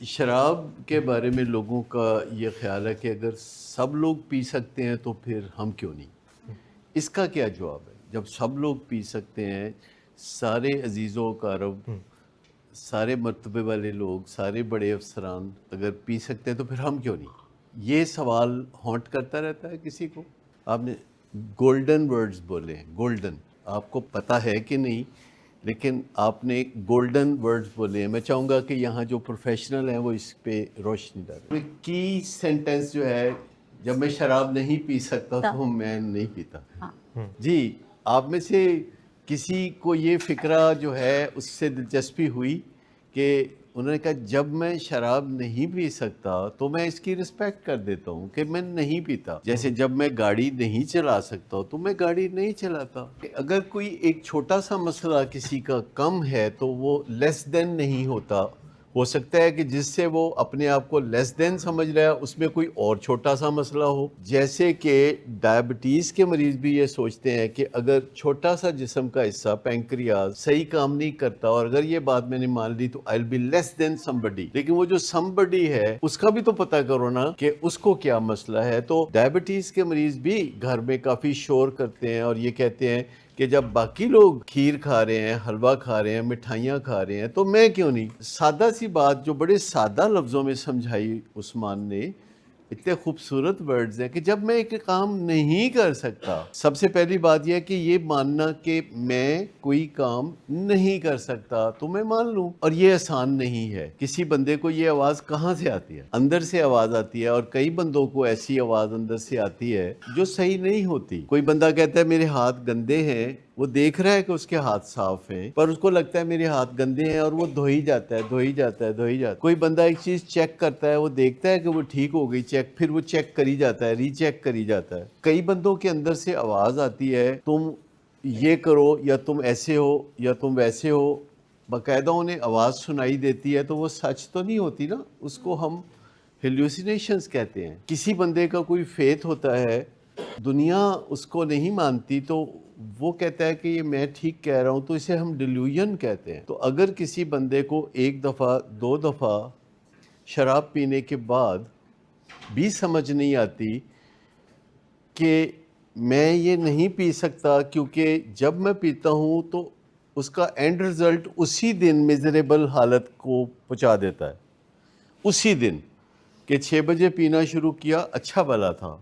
شراب کے بارے میں لوگوں کا یہ خیال ہے کہ اگر سب لوگ پی سکتے ہیں تو پھر ہم کیوں نہیں؟ اس کا کیا جواب ہے؟ جب سب لوگ پی سکتے ہیں، سارے عزیز و اقارب، سارے مرتبے والے لوگ، سارے بڑے افسران اگر پی سکتے ہیں تو پھر ہم کیوں نہیں؟ یہ سوال ہانٹ کرتا رہتا ہے کسی کو۔ آپ نے گولڈن ورڈز بولے ہیں، گولڈن، آپ کو پتہ ہے کہ نہیں، لیکن آپ نے گولڈن ورڈز بولے ہیں۔ میں چاہوں گا کہ یہاں جو پروفیشنل ہیں وہ اس پہ روشنی ڈالیں۔ کی سینٹنس جو ہے، جب میں شراب نہیں پی سکتا تو میں نہیں پیتا۔ جی، آپ میں سے کسی کو یہ فکرہ جو ہے اس سے دلچسپی ہوئی کہ انہوں نے کہا جب میں شراب نہیں پی سکتا تو میں اس کی رسپیکٹ کر دیتا ہوں کہ میں نہیں پیتا، جیسے جب میں گاڑی نہیں چلا سکتا تو میں گاڑی نہیں چلاتا۔ اگر کوئی ایک چھوٹا سا مسئلہ کسی کا کم ہے تو وہ لیس دین نہیں ہوتا۔ ہو سکتا ہے کہ جس سے وہ اپنے آپ کو لیس دین سمجھ رہا ہے اس میں کوئی اور چھوٹا سا مسئلہ ہو، جیسے کہ ڈائبٹیز کے مریض بھی یہ سوچتے ہیں کہ اگر چھوٹا سا جسم کا حصہ پینکریاز صحیح کام نہیں کرتا اور اگر یہ بات میں نے مان لی تو I'll be less than somebody، لیکن وہ جو somebody ہے اس کا بھی تو پتہ کرو نا کہ اس کو کیا مسئلہ ہے۔ تو ڈائبٹیز کے مریض بھی گھر میں کافی شور کرتے ہیں اور یہ کہتے ہیں کہ جب باقی لوگ کھیر کھا رہے ہیں، حلوہ کھا رہے ہیں، مٹھائیاں کھا رہے ہیں تو میں کیوں نہیں؟ سادہ سی بات جو بڑے سادہ لفظوں میں سمجھائی عثمان نے، اتنے خوبصورت ورڈز ہیں کہ جب میں ایک کام نہیں کر سکتا، سب سے پہلی بات یہ ہے کہ یہ ماننا کہ میں کوئی کام نہیں کر سکتا تو میں مان لوں، اور یہ آسان نہیں ہے۔ کسی بندے کو یہ آواز کہاں سے آتی ہے؟ اندر سے آواز آتی ہے، اور کئی بندوں کو ایسی آواز اندر سے آتی ہے جو صحیح نہیں ہوتی۔ کوئی بندہ کہتا ہے میرے ہاتھ گندے ہیں، وہ دیکھ رہا ہے کہ اس کے ہاتھ صاف ہیں، پر اس کو لگتا ہے میرے ہاتھ گندے ہیں اور وہ دھو ہی جاتا ہے، دھو ہی جاتا ہے، دھو ہی جاتا ہے۔ کوئی بندہ ایک چیز چیک کرتا ہے، وہ دیکھتا ہے کہ وہ ٹھیک ہو گئی چیک، پھر وہ چیک کری جاتا ہے، ری چیک کری جاتا ہے۔ کئی بندوں کے اندر سے آواز آتی ہے تم یہ کرو یا تم ایسے ہو یا تم ویسے ہو، باقاعدہ انہیں آواز سنائی دیتی ہے، تو وہ سچ تو نہیں ہوتی نا، اس کو ہم ہیلوسینیشنز کہتے ہیں۔ کسی بندے کا کوئی فیتھ ہوتا ہے، دنیا اس کو نہیں مانتی تو وہ کہتا ہے کہ یہ میں ٹھیک کہہ رہا ہوں، تو اسے ہم ڈیلیوژن کہتے ہیں۔ تو اگر کسی بندے کو ایک دفعہ، دو دفعہ شراب پینے کے بعد بھی سمجھ نہیں آتی کہ میں یہ نہیں پی سکتا کیونکہ جب میں پیتا ہوں تو اس کا اینڈ رزلٹ اسی دن میزریبل حالت کو پہنچا دیتا ہے، اسی دن کہ 6 بجے پینا شروع کیا اچھا بھلا تھا،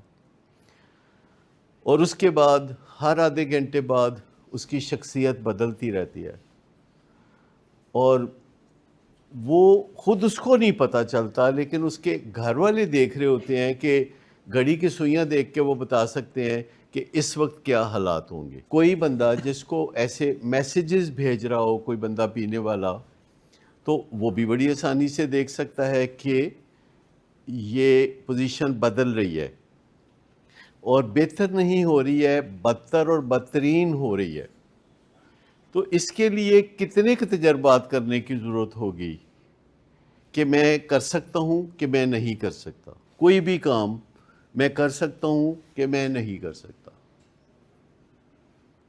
اور اس کے بعد ہر آدھے گھنٹے بعد اس کی شخصیت بدلتی رہتی ہے، اور وہ خود اس کو نہیں پتہ چلتا، لیکن اس کے گھر والے دیکھ رہے ہوتے ہیں کہ گھڑی کی سوئیاں دیکھ کے وہ بتا سکتے ہیں کہ اس وقت کیا حالات ہوں گے۔ کوئی بندہ جس کو ایسے میسیجز بھیج رہا ہو، کوئی بندہ پینے والا، تو وہ بھی بڑی آسانی سے دیکھ سکتا ہے کہ یہ پوزیشن بدل رہی ہے اور بہتر نہیں ہو رہی ہے، بدتر اور بدترین ہو رہی ہے۔ تو اس کے لیے کتنے کے تجربات کرنے کی ضرورت ہوگی کہ میں کر سکتا ہوں کہ میں نہیں کر سکتا، کوئی بھی کام میں کر سکتا ہوں کہ میں نہیں کر سکتا،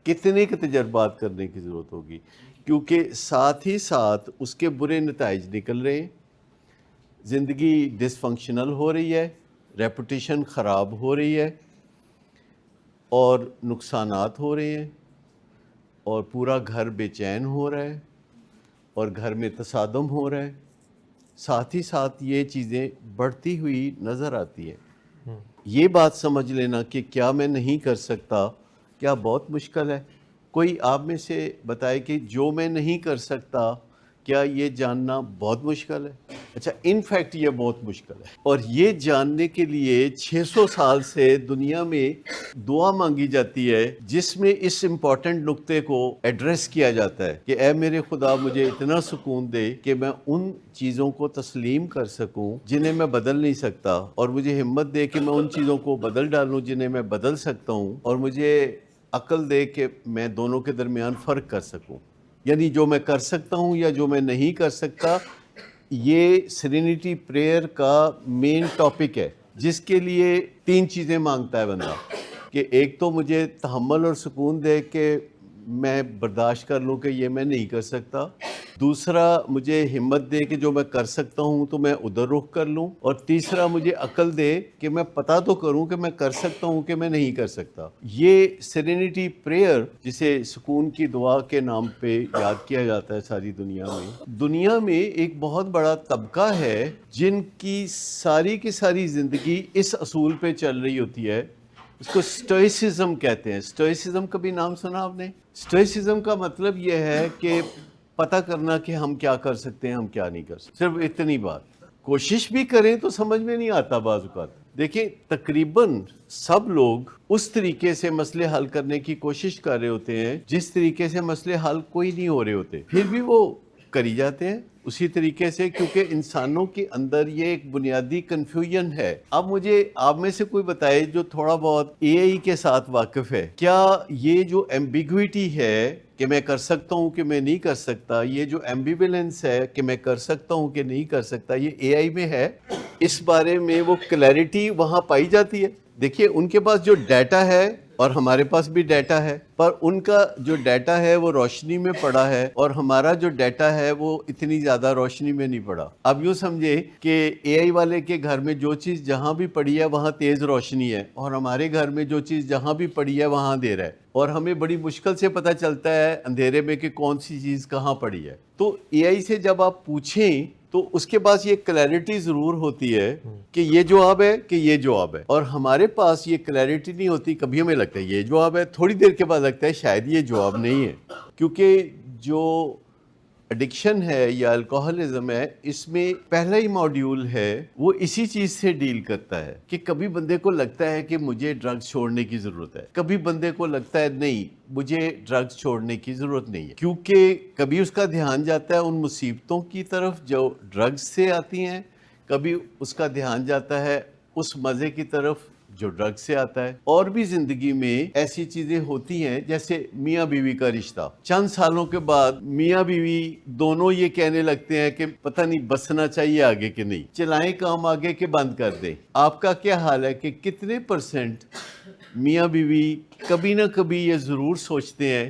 کتنے کے تجربات کرنے کی ضرورت ہوگی، کیونکہ ساتھ ہی ساتھ اس کے برے نتائج نکل رہے ہیں، زندگی ڈس فنکشنل ہو رہی ہے، ریپوٹیشن خراب ہو رہی ہے، اور نقصانات ہو رہے ہیں، اور پورا گھر بے چین ہو رہا ہے، اور گھر میں تصادم ہو رہا ہے، ساتھ ہی ساتھ یہ چیزیں بڑھتی ہوئی نظر آتی ہیں۔ یہ بات سمجھ لینا کہ کیا میں نہیں کر سکتا، کیا بہت مشکل ہے؟ کوئی آپ میں سے بتائے کہ جو میں نہیں کر سکتا، کیا یہ جاننا بہت مشکل ہے؟ اچھا، ان فیکٹ یہ بہت مشکل ہے، اور یہ جاننے کے لیے 600 سال سے دنیا میں دعا مانگی جاتی ہے جس میں اس امپورٹنٹ نقطے کو ایڈریس کیا جاتا ہے کہ اے میرے خدا مجھے اتنا سکون دے کہ میں ان چیزوں کو تسلیم کر سکوں جنہیں میں بدل نہیں سکتا، اور مجھے ہمت دے کہ میں ان چیزوں کو بدل ڈالوں جنہیں میں بدل سکتا ہوں، اور مجھے عقل دے کہ میں دونوں کے درمیان فرق کر سکوں، یعنی جو میں کر سکتا ہوں یا جو میں نہیں کر سکتا۔ یہ سیرینٹی پریئر کا مین ٹاپک ہے، جس کے لیے 3 چیزیں مانگتا ہے بندہ، کہ ایک تو مجھے تحمل اور سکون دے کہ میں برداشت کر لوں کہ یہ میں نہیں کر سکتا. دوسرا مجھے ہمت دے کہ جو میں کر سکتا ہوں تو میں ادھر رخ کر لوں. اور تیسرا مجھے عقل دے کہ میں پتہ تو کروں کہ میں کر سکتا ہوں کہ میں نہیں کر سکتا. یہ سیرینٹی پریئر جسے سکون کی دعا کے نام پہ یاد کیا جاتا ہے ساری دنیا میں ایک بہت بڑا طبقہ ہے جن کی ساری زندگی اس اصول پہ چل رہی ہوتی ہے. اس کو اسٹوئسزم کہتے ہیں. اسٹوئسزم کا بھی نام سنا آپ نے؟ اسٹوئسزم کا مطلب یہ ہے کہ پتہ کرنا کہ ہم کیا کر سکتے ہیں، ہم کیا نہیں کر سکتے. صرف اتنی بات. کوشش بھی کریں تو سمجھ میں نہیں آتا بعض اوقات. دیکھیں تقریباً سب لوگ اس طریقے سے مسئلے حل کرنے کی کوشش کر رہے ہوتے ہیں جس طریقے سے مسئلے حل کوئی نہیں ہو رہے ہوتے، پھر بھی وہ کری جاتے ہیں اسی طریقے سے، کیونکہ انسانوں کے اندر یہ ایک بنیادی کنفیوژن ہے. اب مجھے آپ میں سے کوئی بتائے جو تھوڑا بہت اے آئی کے ساتھ واقف ہے، کیا یہ جو ایمبیگوٹی ہے کہ میں کر سکتا ہوں کہ میں نہیں کر سکتا، یہ جو ایمبیولنس ہے کہ میں کر سکتا ہوں کہ نہیں کر سکتا، یہ اے آئی میں ہے؟ اس بارے میں وہ کلیئرٹی وہاں پائی جاتی ہے؟ دیکھیے ان کے پاس جو ڈیٹا ہے اور ہمارے پاس بھی ڈیٹا ہے، پر ان کا جو ڈیٹا ہے وہ روشنی میں پڑا ہے اور ہمارا جو ڈیٹا ہے وہ اتنی زیادہ روشنی میں نہیں پڑا. اب یوں سمجھے کہ اے آئی والے کے گھر میں جو چیز جہاں بھی پڑی ہے وہاں تیز روشنی ہے، اور ہمارے گھر میں جو چیز جہاں بھی پڑی ہے وہاں اندھیرا ہے، اور ہمیں بڑی مشکل سے پتہ چلتا ہے اندھیرے میں کہ کون سی چیز کہاں پڑی ہے. تو اے آئی سے جب آپ پوچھیں تو اس کے پاس یہ کلیئرٹی ضرور ہوتی ہے کہ یہ جواب ہے کہ یہ جواب ہے، اور ہمارے پاس یہ کلیئرٹی نہیں ہوتی. کبھی ہمیں لگتا ہے یہ جواب ہے، تھوڑی دیر کے بعد لگتا ہے شاید یہ جواب نہیں ہے. کیونکہ جو ایڈکشن ہے یا الکوہلزم ہے، اس میں پہلا ہی ماڈیول ہے وہ اسی چیز سے ڈیل کرتا ہے کہ کبھی بندے کو لگتا ہے کہ مجھے ڈرگز چھوڑنے کی ضرورت ہے، کبھی بندے کو لگتا ہے نہیں مجھے ڈرگز چھوڑنے کی ضرورت نہیں ہے، کیونکہ کبھی اس کا دھیان جاتا ہے ان مصیبتوں کی طرف جو ڈرگز سے آتی ہیں، کبھی اس کا دھیان جاتا ہے اس مزے کی طرف جو ڈرگ سے آتا ہے. اور بھی زندگی میں ایسی چیزیں ہوتی ہیں جیسے میاں بیوی کا رشتہ. چند سالوں کے بعد میاں بیوی دونوں یہ کہنے لگتے ہیں کہ پتہ نہیں بسنا چاہیے آگے کہ نہیں، چلائیں کام آگے کہ بند کر دیں. آپ کا کیا حال ہے کہ کتنے پرسنٹ میاں بیوی کبھی نہ کبھی یہ ضرور سوچتے ہیں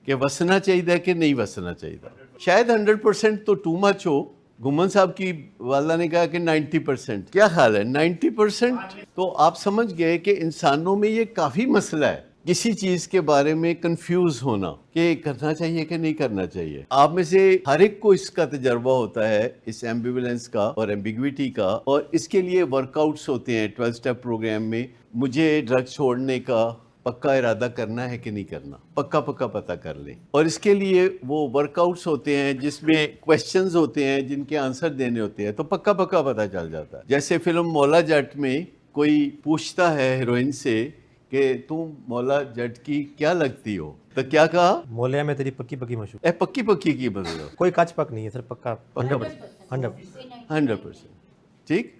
کہ وسنا چاہیے کہ نہیں وسنا چاہیے؟ شاید 100% تو ٹو مچ ہو. گھمن صاحب کی والدہ نے کہا کہ 90%. کیا خیال ہے 90%؟ تو آپ سمجھ گئے کہ انسانوں میں یہ کافی مسئلہ ہے کسی چیز کے بارے میں کنفیوز ہونا کہ کرنا چاہیے کہ نہیں کرنا چاہیے. آپ میں سے ہر ایک کو اس کا تجربہ ہوتا ہے اس ایمبیولنس کا اور ایمبیگوٹی کا، اور اس کے لیے ورک آؤٹس ہوتے ہیں 12 سٹیپ پروگرام میں. مجھے ڈرگ چھوڑنے کا پکا ارادہ کرنا ہے کہ نہیں کرنا، پکا پتہ کر لیں. اور اس کے لیے وہ ورک آؤٹس ہوتے ہیں جس میں کویسچنز ہوتے ہیں جن کے آنسر دینے ہوتے ہیں، تو پکا پتہ چل جاتا ہے. جیسے فلم مولا جٹ میں کوئی پوچھتا ہے ہیروئن سے کہ تم مولا جٹ کی کیا لگتی ہو، تو کیا کہا؟ مولیا میں تیری پکی مشہور. اے پکی کی بدلو، کوئی کچ پک نہیں ہے سر، پکا 100%. ٹھیک،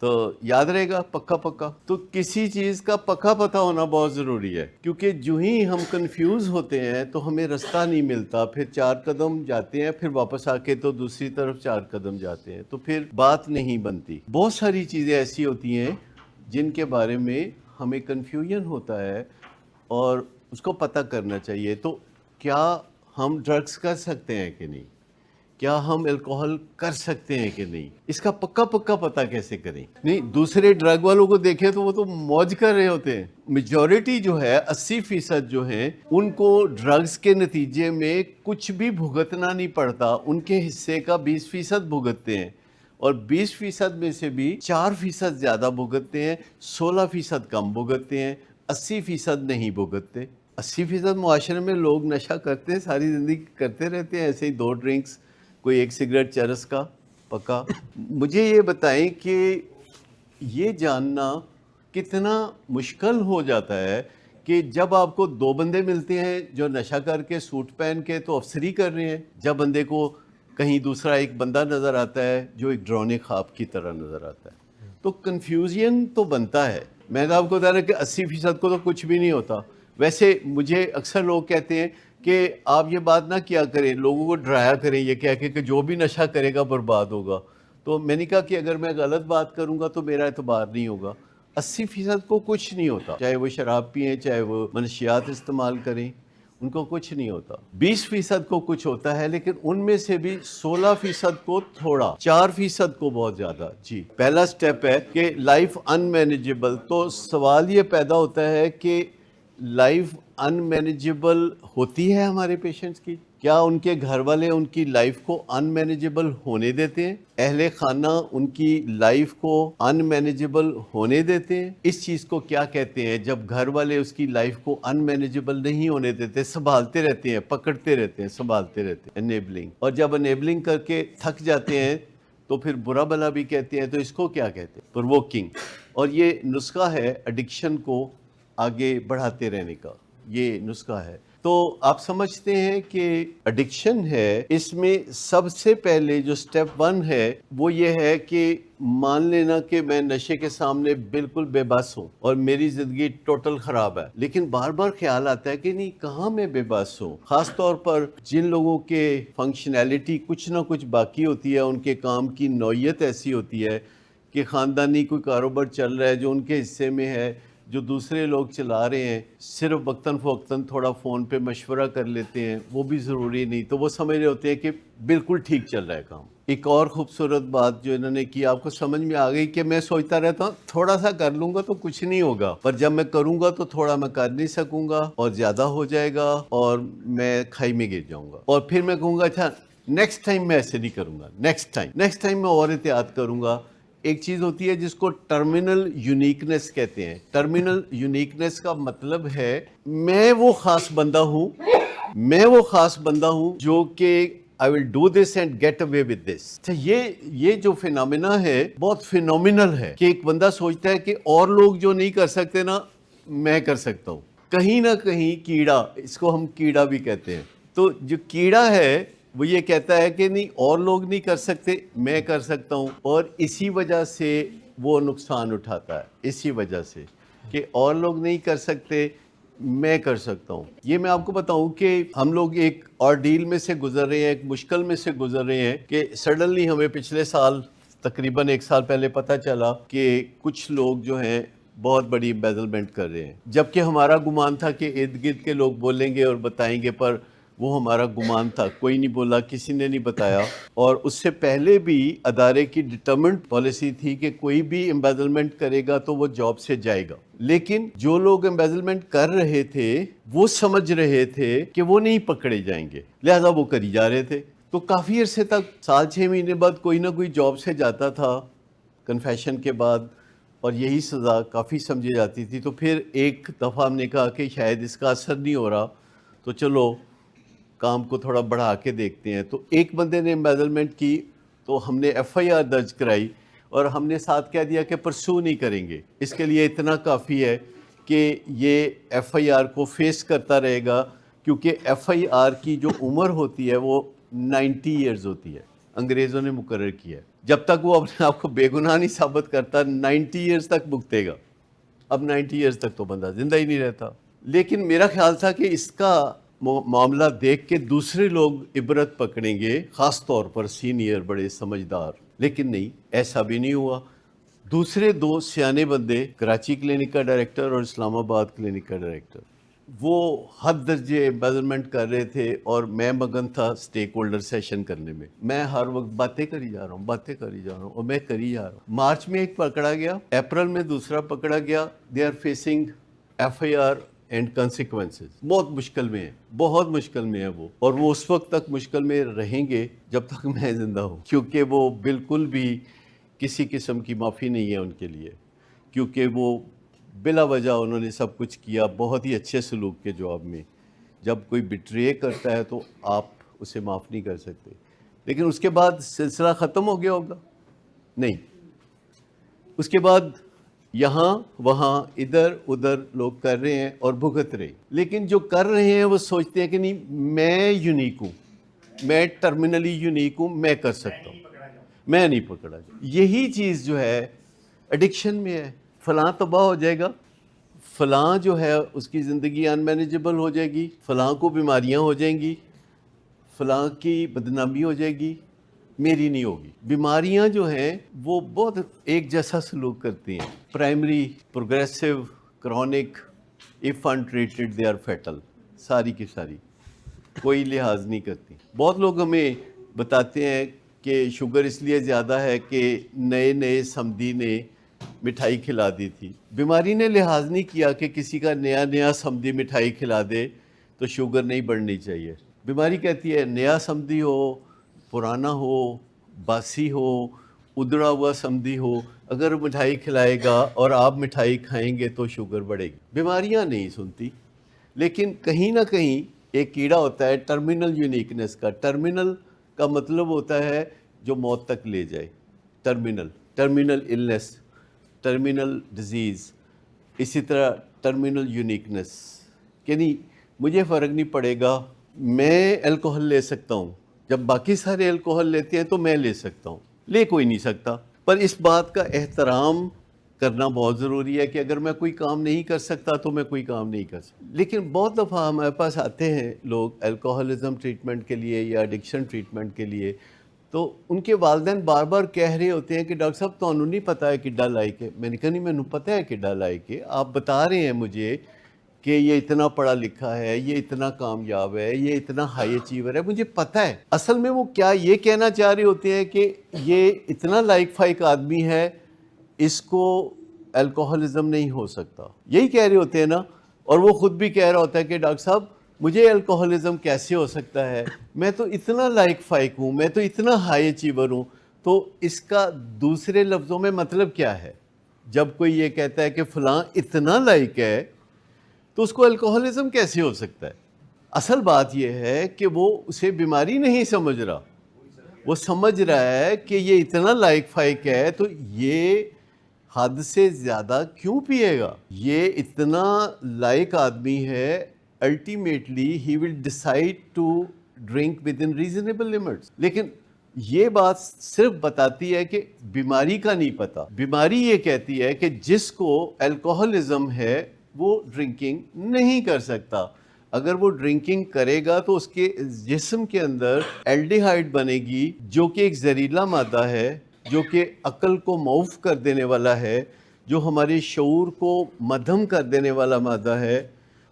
تو یاد رہے گا پکا. تو کسی چیز کا پکا پتہ ہونا بہت ضروری ہے، کیونکہ جو ہی ہم کنفیوز ہوتے ہیں تو ہمیں رستہ نہیں ملتا، پھر 4 قدم جاتے ہیں، پھر واپس آ کے تو دوسری طرف 4 قدم جاتے ہیں، تو پھر بات نہیں بنتی. بہت ساری چیزیں ایسی ہوتی ہیں جن کے بارے میں ہمیں کنفیوژن ہوتا ہے اور اس کو پتہ کرنا چاہیے. تو کیا ہم ڈرگز کر سکتے ہیں کہ نہیں، کیا ہم الکوہل کر سکتے ہیں کہ نہیں، اس کا پکا پتہ کیسے کریں؟ نہیں، دوسرے ڈرگ والوں کو دیکھیں تو وہ تو موج کر رہے ہوتے ہیں. میجورٹی جو ہے 80% جو ہیں ان کو ڈرگز کے نتیجے میں کچھ بھی بھگتنا نہیں پڑتا، ان کے حصے کا 20% بھگتتے ہیں، اور 20% میں سے بھی 4% زیادہ بھگتتے ہیں، 16% کم بھگتتے ہیں، 80% نہیں بھگتتے. 80% معاشرے میں لوگ نشہ کرتے ہیں، ساری زندگی کرتے رہتے ہیں ایسے ہی 2 ڈرنکس، کوئی 1 سگریٹ چرس کا پکا. مجھے یہ بتائیں کہ یہ جاننا کتنا مشکل ہو جاتا ہے کہ جب آپ کو 2 بندے ملتے ہیں جو نشہ کر کے سوٹ پہن کے تو افسری کر رہے ہیں، جب بندے کو کہیں دوسرا ایک بندہ نظر آتا ہے جو ایک ڈرونے خواب کی طرح نظر آتا ہے، تو کنفیوژن تو بنتا ہے. میں نے آپ کو بتا رہا کہ 80% کو تو کچھ بھی نہیں ہوتا. ویسے مجھے اکثر لوگ کہتے ہیں کہ آپ یہ بات نہ کیا کریں، لوگوں کو ڈرایا کریں یہ کہہ کے کہ جو بھی نشہ کرے گا برباد ہوگا. تو میں نے کہا کہ اگر میں غلط بات کروں گا تو میرا اعتبار نہیں ہوگا. 80% کو کچھ نہیں ہوتا، چاہے وہ شراب پئیں، چاہے وہ منشیات استعمال کریں. ان کو کچھ نہیں ہوتا. 20% کو کچھ ہوتا ہے, لیکن ان میں سے بھی 16% کو تھوڑا, 4% کو بہت زیادہ. جی, پہلا سٹیپ ہے کہ لائف ان مینیجبل. تو سوال یہ پیدا ہوتا ہے کہ لائف ان مینیجبل ہوتی ہے ہمارے پیشنٹس کی؟ کیا ان کے گھر والے ان کی لائف کو ان مینیجبل ہونے دیتے ہیں؟ اہل خانہ ان کی لائف کو ان مینیجبل ہونے دیتے ہیں؟ اس چیز کو کیا کہتے ہیں جب گھر والے اس کی لائف کو ان مینیجبل نہیں ہونے دیتے, سنبھالتے رہتے ہیں, پکڑتے رہتے ہیں, سنبھالتے رہتے ہیں, انیبلنگ. اور جب انیبلنگ کر کے تھک جاتے ہیں تو پھر برا بلا بھی کہتے ہیں. تو اس کو کیا کہتے ہیں؟ پرووکنگ. اور یہ نسخہ ہے ایڈکشن کو آگے بڑھاتے رہنے کا, یہ نسخہ ہے. تو آپ سمجھتے ہیں کہ ایڈکشن ہے, اس میں سب سے پہلے جو سٹیپ 1 ہے وہ یہ ہے کہ مان لینا کہ میں نشے کے سامنے بالکل بے بس ہوں اور میری زندگی ٹوٹل خراب ہے. لیکن بار بار خیال آتا ہے کہ نہیں, کہاں میں بے بس ہوں. خاص طور پر جن لوگوں کے فنکشنالٹی کچھ نہ کچھ باقی ہوتی ہے, ان کے کام کی نوعیت ایسی ہوتی ہے کہ خاندانی کوئی کاروبار چل رہا ہے جو ان کے حصے میں ہے, جو دوسرے لوگ چلا رہے ہیں, صرف وقتاً فوقتاً تھوڑا فون پہ مشورہ کر لیتے ہیں, وہ بھی ضروری نہیں, تو وہ سمجھ رہے ہوتے ہیں کہ بالکل ٹھیک چل رہا ہے کام. ایک اور خوبصورت بات جو انہوں نے کی, آپ کو سمجھ میں آ گئی کہ میں سوچتا رہتا ہوں تھوڑا سا کر لوں گا تو کچھ نہیں ہوگا, پر جب میں کروں گا تو تھوڑا میں کر نہیں سکوں گا اور زیادہ ہو جائے گا اور میں کھائی میں گر جاؤں گا, اور پھر میں کہوں گا اچھا نیکسٹ ٹائم میں ایسے نہیں کروں گا, نیکسٹ ٹائم میں اور احتیاط کروں گا. ایک چیز ہوتی ہے جس کو ٹرمینل یونیکنیس کہتے ہیں. ٹرمینل یونیکنیس کا مطلب ہے میں وہ خاص بندہ ہوں جو کہ I will do this and get away with this. یہ جو فینومینا ہے بہت فینومینل ہے کہ ایک بندہ سوچتا ہے کہ اور لوگ جو نہیں کر سکتے نا, میں کر سکتا ہوں. کہیں نہ کہیں کیڑا, اس کو ہم کیڑا بھی کہتے ہیں, تو جو کیڑا ہے وہ یہ کہتا ہے کہ نہیں اور لوگ نہیں کر سکتے, میں کر سکتا ہوں, اور اسی وجہ سے وہ نقصان اٹھاتا ہے, اسی وجہ سے کہ اور لوگ نہیں کر سکتے, میں کر سکتا ہوں. یہ میں آپ کو بتاؤں کہ ہم لوگ ایک آرڈیل میں سے گزر رہے ہیں, ایک مشکل میں سے گزر رہے ہیں کہ سڈنلی ہمیں پچھلے سال تقریباً 1 سال پہلے پتہ چلا کہ کچھ لوگ جو ہیں بہت بڑی embezzlement کر رہے ہیں, جبکہ ہمارا گمان تھا کہ ارد گرد کے لوگ بولیں گے اور بتائیں گے, پر وہ ہمارا گمان تھا, کوئی نہیں بولا, کسی نے نہیں بتایا. اور اس سے پہلے بھی ادارے کی ڈٹرمنڈ پالیسی تھی کہ کوئی بھی embezzlement کرے گا تو وہ جاب سے جائے گا. لیکن جو لوگ embezzlement کر رہے تھے وہ سمجھ رہے تھے کہ وہ نہیں پکڑے جائیں گے, لہذا وہ کری جا رہے تھے. تو کافی عرصے تک, 6 مہینے بعد کوئی نہ کوئی جاب سے جاتا تھا کنفیشن کے بعد, اور یہی سزا کافی سمجھی جاتی تھی. تو پھر ایک دفعہ ہم نے کہا کہ شاید اس کا اثر نہیں ہو رہا, تو چلو کام کو تھوڑا بڑھا کے دیکھتے ہیں. تو ایک بندے نے embezzlement کی تو ہم نے FIR درج کرائی, اور ہم نے ساتھ کہہ دیا کہ پرسو نہیں کریں گے. اس کے لیے اتنا کافی ہے کہ یہ FIR کو فیس کرتا رہے گا, کیونکہ FIR کی جو عمر ہوتی ہے وہ 90 ایئرز ہوتی ہے, انگریزوں نے مقرر کیا ہے. جب تک وہ اپنے آپ کو بے گناہ نہیں ثابت کرتا 90 ایئرز تک بھگتے گا. اب 90 ایئرز تک تو بندہ زندہ ہی نہیں رہتا. لیکن میرا خیال تھا کہ اس کا معاملہ دیکھ کے دوسرے لوگ عبرت پکڑیں گے, خاص طور پر سینئر بڑے سمجھدار. لیکن نہیں, ایسا بھی نہیں ہوا. دوسرے 2 سیانے بندے, کراچی کلینک کا ڈائریکٹر اور اسلام آباد کلینک کا ڈائریکٹر, وہ حد درجے embezzlement کر رہے تھے, اور میں مگن تھا سٹیک ہولڈر سیشن کرنے میں. میں ہر وقت باتیں کری جا رہا ہوں اور میں کری جا رہا ہوں. مارچ میں ایک پکڑا گیا, اپریل میں دوسرا پکڑا گیا. They are facing FIR and consequences. بہت مشکل میں ہے, بہت مشکل میں ہے وہ, اور وہ اس وقت تک مشکل میں رہیں گے جب تک میں زندہ ہوں, کیونکہ وہ بالکل بھی کسی قسم کی معافی نہیں ہے ان کے لیے, کیونکہ وہ بلا وجہ انہوں نے سب کچھ کیا بہت ہی اچھے سلوک کے جواب میں. جب کوئی بٹرے کرتا ہے تو آپ اسے معاف نہیں کر سکتے. لیکن اس کے بعد سلسلہ ختم ہو گیا ہوگا؟ نہیں. اس کے بعد یہاں وہاں ادھر ادھر لوگ کر رہے ہیں اور بھگت رہے. لیکن جو کر رہے ہیں وہ سوچتے ہیں کہ نہیں, میں یونیک ہوں, میں ٹرمینلی یونیک ہوں, میں کر سکتا ہوں, میں نہیں پکڑا جائے. یہی چیز جو ہے ایڈکشن میں ہے. فلاں تباہ ہو جائے گا, فلاں جو ہے اس کی زندگی ان مینیجبل ہو جائے گی, فلاں کو بیماریاں ہو جائیں گی, فلاں کی بدنامی ہو جائے گی, میری نہیں ہوگی. بیماریاں جو ہیں وہ بہت ایک جیسا سلوک کرتی ہیں. Primary, progressive, chronic, if untreated they are fatal. ساری کی ساری کوئی لحاظ نہیں کرتی. بہت لوگ ہمیں بتاتے ہیں کہ شوگر اس لیے زیادہ ہے کہ نئے نئے سمدی نے مٹھائی کھلا دی تھی. بیماری نے لحاظ نہیں کیا کہ کسی کا نیا نیا سمدی مٹھائی کھلا دے تو شوگر نہیں بڑھنی چاہیے. بیماری کہتی ہے نیا سمدی ہو، پرانا ہو، باسی ہو، ادڑا ہوا سمدی ہو، اگر مٹھائی کھلائے گا اور آپ مٹھائی کھائیں گے تو شوگر بڑھے گی. بیماریاں نہیں سنتی، لیکن کہیں نہ کہیں ایک کیڑا ہوتا ہے ٹرمینل یونیکنس کا. ٹرمینل کا مطلب ہوتا ہے جو موت تک لے جائے. ٹرمینل النس، ٹرمینل ڈیزیز، اسی طرح ٹرمینل یونیکنس. یعنی مجھے فرق نہیں پڑے گا، میں الکوہل لے سکتا ہوں، جب باقی سارے الکوہل لیتے ہیں تو میں لے سکتا ہوں، لے کوئی نہیں سکتا. پر اس بات کا احترام کرنا بہت ضروری ہے کہ اگر میں کوئی کام نہیں کر سکتا تو میں کوئی کام نہیں کر سکتا. لیکن بہت دفعہ ہمارے پاس آتے ہیں لوگ الکوہلزم ٹریٹمنٹ کے لیے یا ایڈکشن ٹریٹمنٹ کے لیے، تو ان کے والدین بار بار کہہ رہے ہوتے ہیں کہ ڈاکٹر صاحب تمہیں نہیں پتہ ہے کڈا لائک ہے. میں نے کہا نہیں، مینوں پتہ ہے کڈا لائک ہے، آپ بتا رہے ہیں مجھے کہ یہ اتنا پڑھا لکھا ہے، یہ اتنا کامیاب ہے، یہ اتنا ہائی اچیور ہے، مجھے پتہ ہے. اصل میں وہ کیا یہ کہنا چاہ رہے ہوتے ہیں کہ یہ اتنا لائک فائک آدمی ہے، اس کو الکوہلزم نہیں ہو سکتا. یہی کہہ رہے ہوتے ہیں نا. اور وہ خود بھی کہہ رہا ہوتا ہے کہ ڈاکٹر صاحب مجھے الکوہلزم کیسے ہو سکتا ہے، میں تو اتنا لائک فائک ہوں، میں تو اتنا ہائی اچیور ہوں. تو اس کا دوسرے لفظوں میں مطلب کیا ہے؟ جب کوئی یہ کہتا ہے کہ فلاں اتنا لائک ہے تو اس کو الکوہلزم کیسے ہو سکتا ہے؟ اصل بات یہ ہے کہ وہ اسے بیماری نہیں سمجھ رہا، وہ سمجھ رہا ہے کہ یہ اتنا لائک فائک ہے تو یہ حد سے زیادہ کیوں پیے گا. یہ اتنا لائک آدمی ہے، ultimately he will decide to drink with in reasonable limits. لیکن یہ بات صرف بتاتی ہے کہ بیماری کا نہیں پتہ. بیماری یہ کہتی ہے کہ جس کو الکوہلزم ہے وہ ڈرنکنگ نہیں کر سکتا. اگر وہ ڈرنکنگ کرے گا تو اس کے جسم کے اندر ایلڈیہائڈ بنے گی، جو کہ ایک زہریلا مادہ ہے، جو کہ عقل کو معوف کر دینے والا ہے، جو ہمارے شعور کو مدھم کر دینے والا مادہ ہے،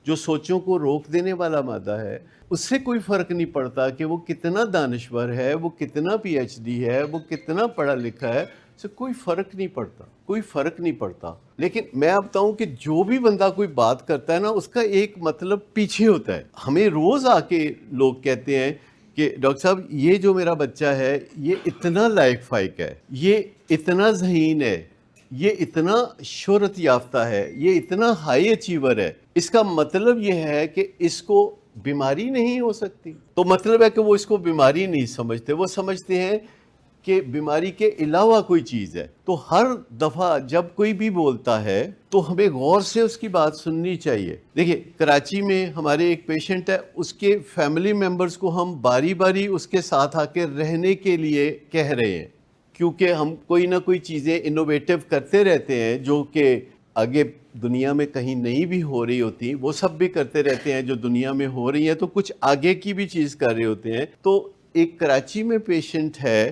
جو سوچوں کو روک دینے والا مادہ ہے. اس سے کوئی فرق نہیں پڑتا کہ وہ کتنا دانشور ہے، وہ کتنا پی ایچ ڈی ہے، وہ کتنا پڑھا لکھا ہے، اس سے کوئی فرق نہیں پڑتا، کوئی فرق نہیں پڑتا. لیکن میں آپ بتاؤں کہ جو بھی بندہ کوئی بات کرتا ہے نا، اس کا ایک مطلب پیچھے ہوتا ہے. ہمیں روز آ کے لوگ کہتے ہیں کہ ڈاکٹر صاحب یہ جو میرا بچہ ہے یہ اتنا لائق فائق ہے، یہ اتنا ذہین ہے، یہ اتنا شہرت یافتہ ہے، یہ اتنا ہائی اچیور ہے، اس کا مطلب یہ ہے کہ اس کو بیماری نہیں ہو سکتی. تو مطلب ہے کہ وہ اس کو بیماری نہیں سمجھتے، وہ سمجھتے ہیں کہ بیماری کے علاوہ کوئی چیز ہے. تو ہر دفعہ جب کوئی بھی بولتا ہے تو ہمیں غور سے اس کی بات سننی چاہیے. دیکھیے کراچی میں ہمارے ایک پیشنٹ ہے، اس کے فیملی ممبرز کو ہم باری باری اس کے ساتھ آ کے رہنے کے لیے کہہ رہے ہیں، کیونکہ ہم کوئی نہ کوئی چیزیں انوویٹو کرتے رہتے ہیں جو کہ آگے دنیا میں کہیں نہیں بھی ہو رہی ہوتی، وہ سب بھی کرتے رہتے ہیں جو دنیا میں ہو رہی ہیں، تو کچھ آگے کی بھی چیز کر رہے ہوتے ہیں. تو ایک کراچی میں پیشنٹ ہے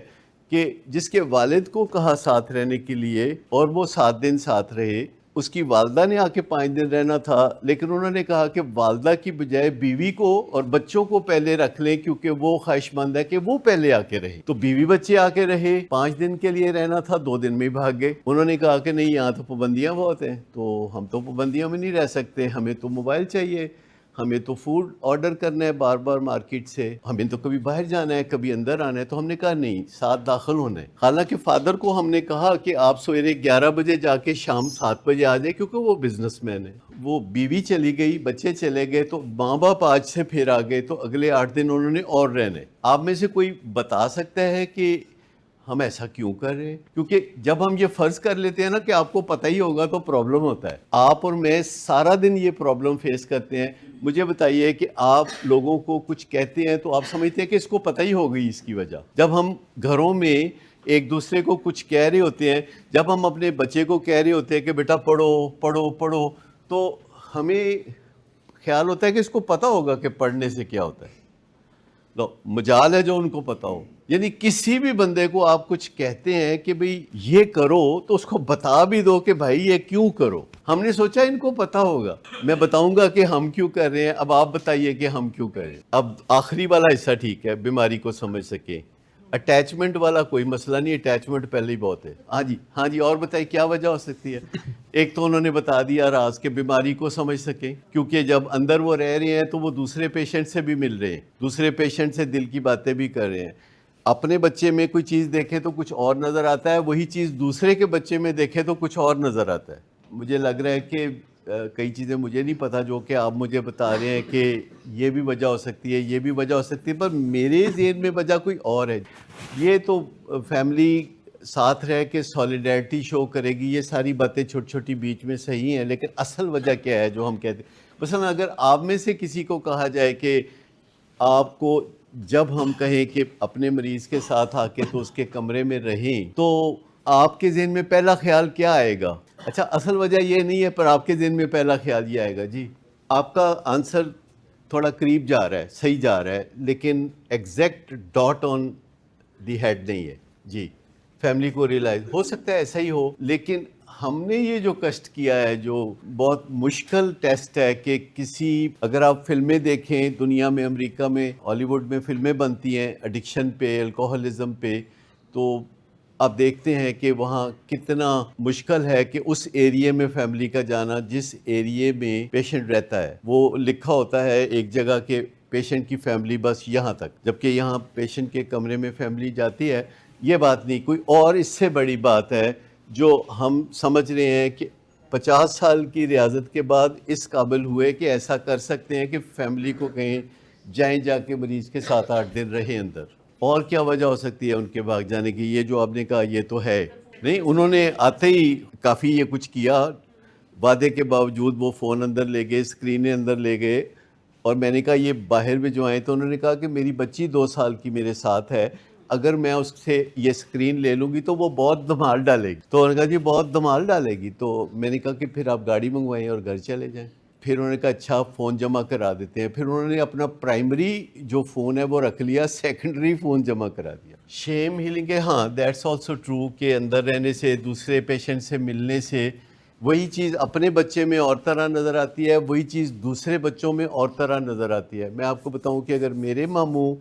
کہ جس کے والد کو کہا ساتھ رہنے کے لیے اور وہ 7 دن ساتھ رہے. اس کی والدہ نے آ کے 5 دن رہنا تھا، لیکن انہوں نے کہا کہ والدہ کی بجائے بیوی کو اور بچوں کو پہلے رکھ لیں کیونکہ وہ خواہش مند ہے کہ وہ پہلے آ کے رہے. تو بیوی بچے آ کے رہے، 5 دن کے لیے رہنا تھا، 2 دن میں ہی بھاگ گئے. انہوں نے کہا کہ نہیں یہاں تو پابندیاں بہت ہیں، تو ہم تو پابندیوں میں نہیں رہ سکتے، ہمیں تو موبائل چاہیے، ہمیں تو فوڈ آرڈر کرنا ہے بار بار مارکیٹ سے، ہمیں تو کبھی باہر جانا ہے کبھی اندر آنا ہے. تو ہم نے کہا نہیں، ساتھ داخل ہونا ہے. حالانکہ فادر کو ہم نے کہا کہ آپ سویرے 11 بجے جا کے شام 7 بجے آ جائے، کیونکہ وہ بزنس مین ہے. وہ بیوی چلی گئی، بچے چلے گئے، تو ماں باپ آج سے پھر آ گئے، تو اگلے 8 دن انہوں نے اور رہنے. آپ میں سے کوئی بتا سکتا ہے کہ ہم ایسا کیوں کر رہے ہیں؟ کیونکہ جب ہم یہ فرض کر لیتے ہیں نا کہ آپ کو پتہ ہی ہوگا تو پرابلم ہوتا ہے. آپ اور میں سارا دن یہ پرابلم فیس کرتے ہیں. مجھے بتائیے کہ آپ لوگوں کو کچھ کہتے ہیں تو آپ سمجھتے ہیں کہ اس کو پتہ ہی ہو گئی اس کی وجہ. جب ہم گھروں میں ایک دوسرے کو کچھ کہہ رہے ہوتے ہیں، جب ہم اپنے بچے کو کہہ رہے ہوتے ہیں کہ بیٹا پڑھو پڑھو پڑھو، تو ہمیں خیال ہوتا ہے کہ اس کو پتہ ہوگا کہ پڑھنے سے کیا ہوتا ہے. مجال ہے جو ان کو پتہ ہو. یعنی کسی بھی بندے کو آپ کچھ کہتے ہیں کہ بھئی یہ کرو تو اس کو بتا بھی دو کہ بھائی یہ کیوں کرو. ہم نے سوچا ان کو پتا ہوگا, میں بتاؤں گا کہ ہم کیوں کر رہے ہیں, اب آپ بتائیے کہ ہم کیوں کر رہے ہیں. اب آخری والا حصہ ٹھیک ہے, بیماری کو سمجھ سکیں. اٹیچمنٹ والا کوئی مسئلہ نہیں, اٹیچمنٹ پہلے ہی بہت ہے. ہاں جی, اور بتائیے کیا وجہ ہو سکتی ہے. ایک تو انہوں نے بتا دیا راز کہ بیماری کو سمجھ سکیں, کیونکہ جب اندر وہ رہ رہے ہیں تو وہ دوسرے پیشنٹ سے بھی مل رہے ہیں, دوسرے پیشنٹ سے دل کی باتیں بھی کر رہے ہیں. اپنے بچے میں کوئی چیز دیکھیں تو کچھ اور نظر آتا ہے, وہی چیز دوسرے کے بچے میں دیکھیں تو کچھ اور نظر آتا ہے. مجھے لگ رہا ہے کہ کئی چیزیں مجھے نہیں پتہ جو کہ آپ مجھے بتا رہے ہیں کہ یہ بھی وجہ ہو سکتی ہے, یہ بھی وجہ ہو سکتی ہے, پر میرے ذہن میں وجہ کوئی اور ہے. یہ تو فیملی ساتھ رہ کے سالیڈیرٹی شو کرے گی, یہ ساری باتیں چھوٹی چھوٹی بیچ میں صحیح ہیں, لیکن اصل وجہ کیا ہے جو ہم کہتے ہیں. مثلا اگر آپ میں سے کسی کو کہا جائے کہ آپ کو جب ہم کہیں کہ اپنے مریض کے ساتھ آ کے تو اس کے کمرے میں رہیں, تو آپ کے ذہن میں پہلا خیال کیا آئے گا؟ اچھا, اصل وجہ یہ نہیں ہے, پر آپ کے ذہن میں پہلا خیال یہ آئے گا. جی, آپ کا آنسر تھوڑا قریب جا رہا ہے, صحیح جا رہا ہے, لیکن exact dot on the head نہیں ہے. جی, فیملی کو ریلائز ہو سکتا ہے ایسا ہی ہو, لیکن ہم نے یہ جو کشٹ کیا ہے, جو بہت مشکل ٹیسٹ ہے کہ کسی, اگر آپ فلمیں دیکھیں دنیا میں, امریکہ میں, ہالی ووڈ میں فلمیں بنتی ہیں ایڈکشن پہ, الکوہلزم پہ, تو آپ دیکھتے ہیں کہ وہاں کتنا مشکل ہے کہ اس ایریے میں فیملی کا جانا جس ایریے میں پیشنٹ رہتا ہے. وہ لکھا ہوتا ہے ایک جگہ کہ پیشنٹ کی فیملی بس یہاں تک, جبکہ یہاں پیشنٹ کے کمرے میں فیملی جاتی ہے. یہ بات نہیں, کوئی اور اس سے بڑی بات ہے جو ہم سمجھ رہے ہیں کہ 50 سال کی ریاضت کے بعد اس قابل ہوئے کہ ایسا کر سکتے ہیں کہ فیملی کو کہیں جائیں, جا کے مریض کے 7-8 دن رہیں اندر. اور کیا وجہ ہو سکتی ہے ان کے بھاگ جانے کی؟ یہ جو آپ نے کہا یہ تو ہے نہیں, انہوں نے آتے ہی کافی یہ کچھ کیا, وعدے کے باوجود وہ فون اندر لے گئے, اسکرینیں اندر لے گئے, اور میں نے کہا یہ باہر میں جو آئے تو انہوں نے کہا کہ میری بچی 2 سال کی میرے ساتھ ہے, اگر میں اس سے یہ اسکرین لے لوں گی تو وہ بہت دھمال ڈالے گی. تو انہوں نے کہا جی بہت دھمال ڈالے گی. تو میں نے کہا کہ پھر آپ گاڑی منگوائیں اور گھر چلے جائیں. پھر انہوں نے کہا اچھا فون جمع کرا دیتے ہیں. پھر انہوں نے اپنا پرائمری جو فون ہے وہ رکھ لیا, سیکنڈری فون جمع کرا دیا. شیم ہیلنگ ہے, ہاں دیٹس آلسو ٹرو, کہ اندر رہنے سے, دوسرے پیشنٹ سے ملنے سے وہی چیز اپنے بچے میں اور طرح نظر آتی ہے, وہی چیز دوسرے بچوں میں اور طرح نظر آتی ہے. میں آپ کو بتاؤں کہ اگر میرے ماموں